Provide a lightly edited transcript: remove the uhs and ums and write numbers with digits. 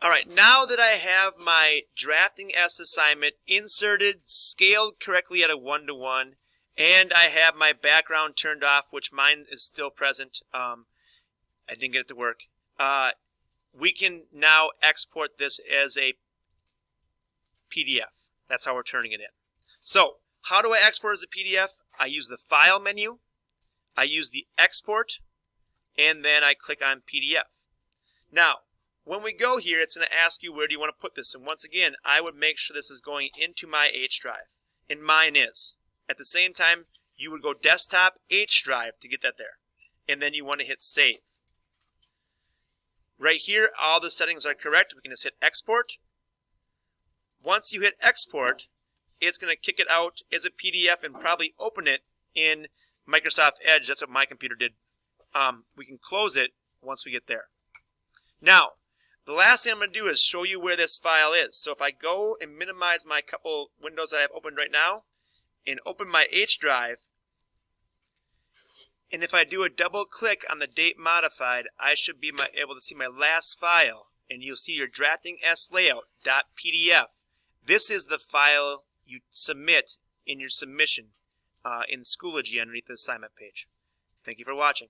All right, now that I have my DraftingS assignment inserted, scaled correctly at a 1-to-1, and I have my background turned off, which mine is still present. I didn't get it to work. We can now export this as a PDF. That's how we're turning it in. So, how do I export as a PDF? I use the File menu, I use the Export, and then I click on PDF. Now, when we go here, it's going to ask you where do you want to put this. And once again, I would make sure this is going into my H drive. And mine is. At the same time, you would go Desktop, H drive to get that there. And then you want to hit Save. Right here, all the settings are correct. We can just hit Export. Once you hit Export, it's going to kick it out as a PDF and probably open it in Microsoft Edge. That's what my computer did. We can close it once we get there. Now, the last thing I'm going to do is show you where this file is. So if I go and minimize my couple windows that I have opened right now and open my H drive, and if I do a double click on the date modified, I should be able to see my last file, and you'll see your DraftingS layout.pdf. This is the file you submit in your submission in Schoology underneath the assignment page. Thank you for watching.